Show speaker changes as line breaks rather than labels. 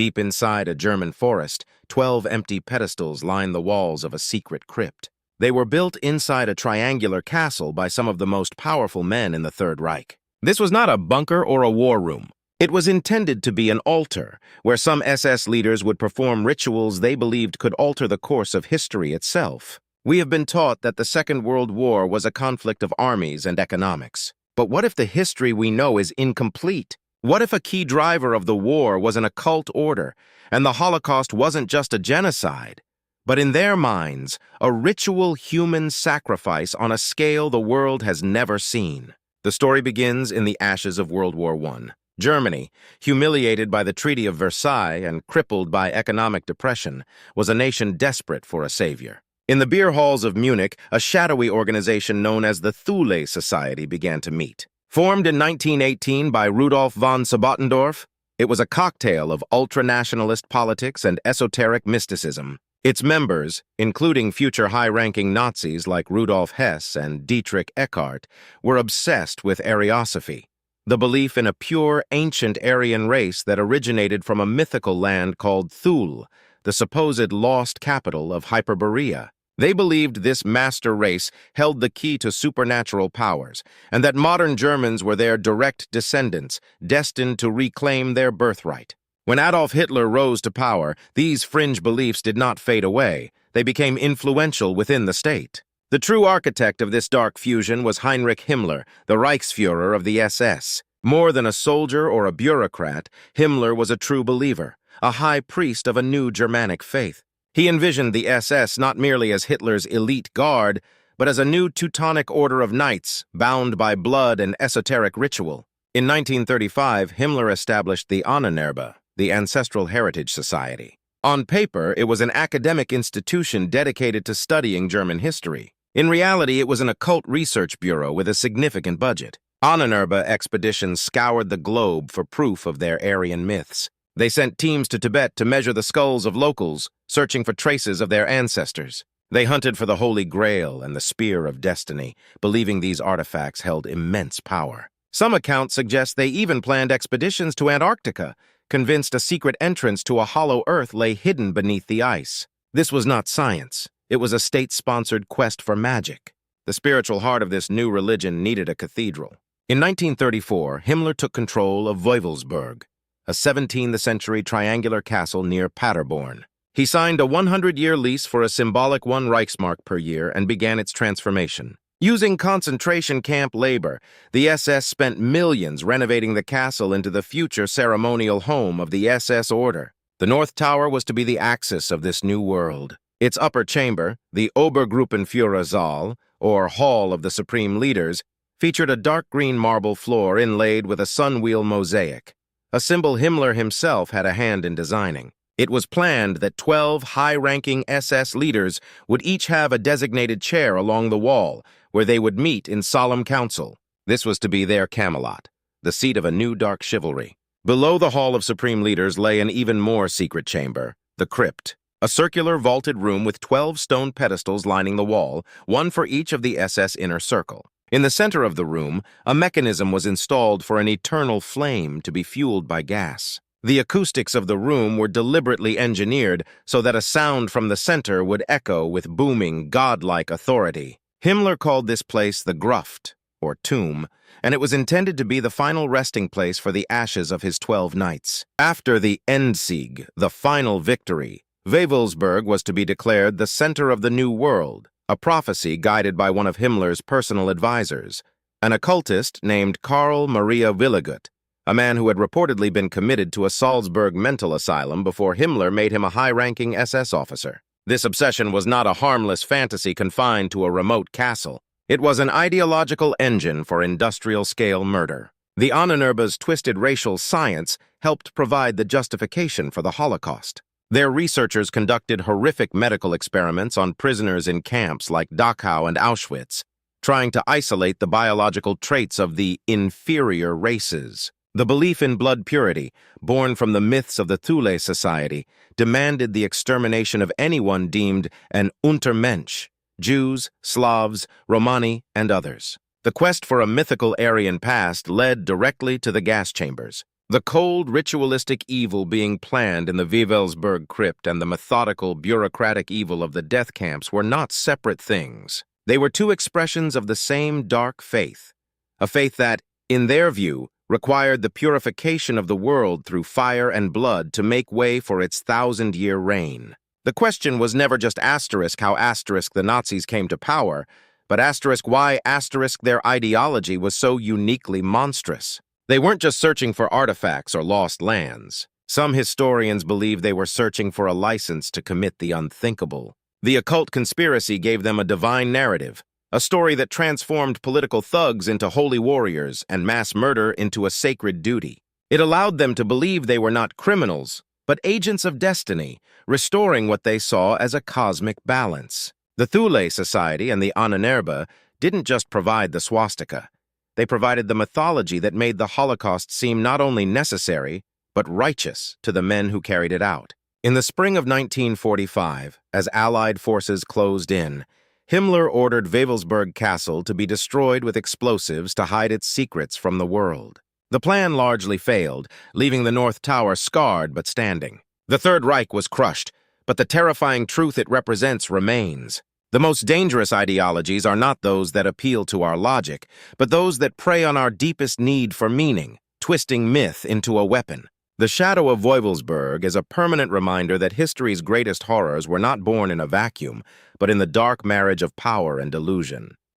Deep inside a German forest, 12 empty pedestals line the walls of a secret crypt. They were built inside a triangular castle by some of the most powerful men in the Third Reich. This was not a bunker or a war room. It was intended to be an altar, where some SS leaders would perform rituals they believed could alter the course of history itself. We have been taught that the Second World War was a conflict of armies and economics. But what if the history we know is incomplete? What if a key driver of the war was an occult order, and the Holocaust wasn't just a genocide, but in their minds, a ritual human sacrifice on a scale the world has never seen? The story begins in the ashes of World War I. Germany, humiliated by the Treaty of Versailles and crippled by economic depression, was a nation desperate for a savior. In the beer halls of Munich, a shadowy organization known as the Thule Society began to meet. Formed in 1918 by Rudolf von Sabotendorf, it was a cocktail of ultranationalist politics and esoteric mysticism. Its members, including future high-ranking Nazis like Rudolf Hess and Dietrich Eckart, were obsessed with Ariosophy, the belief in a pure, ancient Aryan race that originated from a mythical land called Thule, the supposed lost capital of Hyperborea. They believed this master race held the key to supernatural powers, and that modern Germans were their direct descendants, destined to reclaim their birthright. When Adolf Hitler rose to power, these fringe beliefs did not fade away. They became influential within the state. The true architect of this dark fusion was Heinrich Himmler, the Reichsfuhrer of the SS. More than a soldier or a bureaucrat, Himmler was a true believer, a high priest of a new Germanic faith. He envisioned the SS not merely as Hitler's elite guard, but as a new Teutonic order of knights, bound by blood and esoteric ritual. In 1935, Himmler established the Ahnenerbe, the Ancestral Heritage Society. On paper, it was an academic institution dedicated to studying German history. In reality, it was an occult research bureau with a significant budget. Ahnenerbe expeditions scoured the globe for proof of their Aryan myths. They sent teams to Tibet to measure the skulls of locals, searching for traces of their ancestors. They hunted for the Holy Grail and the Spear of Destiny, believing these artifacts held immense power. Some accounts suggest they even planned expeditions to Antarctica, convinced a secret entrance to a hollow Earth lay hidden beneath the ice. This was not science. It was a state-sponsored quest for magic. The spiritual heart of this new religion needed a cathedral. In 1934, Himmler took control of Wewelsburg, a 17th-century triangular castle near Paderborn. He signed a 100-year lease for a symbolic 1 Reichsmark per year and began its transformation. Using concentration camp labor, the SS spent millions renovating the castle into the future ceremonial home of the SS Order. The North Tower was to be the axis of this new world. Its upper chamber, the Obergruppenführersaal, or Hall of the Supreme Leaders, featured a dark green marble floor inlaid with a sunwheel mosaic, a symbol Himmler himself had a hand in designing. It was planned that 12 high-ranking SS leaders would each have a designated chair along the wall, where they would meet in solemn council. This was to be their Camelot, the seat of a new dark chivalry. Below the Hall of Supreme Leaders lay an even more secret chamber, the crypt, a circular vaulted room with 12 stone pedestals lining the wall, one for each of the SS inner circle. In the center of the room, a mechanism was installed for an eternal flame to be fueled by gas. The acoustics of the room were deliberately engineered so that a sound from the center would echo with booming, godlike authority. Himmler called this place the Gruft, or tomb, and it was intended to be the final resting place for the ashes of his 12 knights. After the Endsieg, the final victory, Wewelsburg was to be declared the center of the new world, a prophecy guided by one of Himmler's personal advisors, an occultist named Karl Maria Willigut, a man who had reportedly been committed to a Salzburg mental asylum before Himmler made him a high-ranking SS officer. This obsession was not a harmless fantasy confined to a remote castle. It was an ideological engine for industrial-scale murder. The Ahnenerbe's twisted racial science helped provide the justification for the Holocaust. Their researchers conducted horrific medical experiments on prisoners in camps like Dachau and Auschwitz, trying to isolate the biological traits of the inferior races. The belief in blood purity, born from the myths of the Thule Society, demanded the extermination of anyone deemed an Untermensch, Jews, Slavs, Romani, and others. The quest for a mythical Aryan past led directly to the gas chambers. The cold, ritualistic evil being planned in the Wewelsburg crypt and the methodical, bureaucratic evil of the death camps were not separate things. They were two expressions of the same dark faith, a faith that, in their view, required the purification of the world through fire and blood to make way for its 1,000-year reign. The question was never just asterisk how asterisk the Nazis came to power, but asterisk why asterisk their ideology was so uniquely monstrous. They weren't just searching for artifacts or lost lands. Some historians believe they were searching for a license to commit the unthinkable. The occult conspiracy gave them a divine narrative, a story that transformed political thugs into holy warriors and mass murder into a sacred duty. It allowed them to believe they were not criminals, but agents of destiny, restoring what they saw as a cosmic balance. The Thule Society and the Ahnenerbe didn't just provide the swastika. They provided the mythology that made the Holocaust seem not only necessary, but righteous to the men who carried it out. In the spring of 1945, as Allied forces closed in, Himmler ordered Wewelsburg Castle to be destroyed with explosives to hide its secrets from the world. The plan largely failed, leaving the North Tower scarred but standing. The Third Reich was crushed, but the terrifying truth it represents remains. The most dangerous ideologies are not those that appeal to our logic, but those that prey on our deepest need for meaning, twisting myth into a weapon. The shadow of Wewelsburg is a permanent reminder that history's greatest horrors were not born in a vacuum, but in the dark marriage of power and delusion.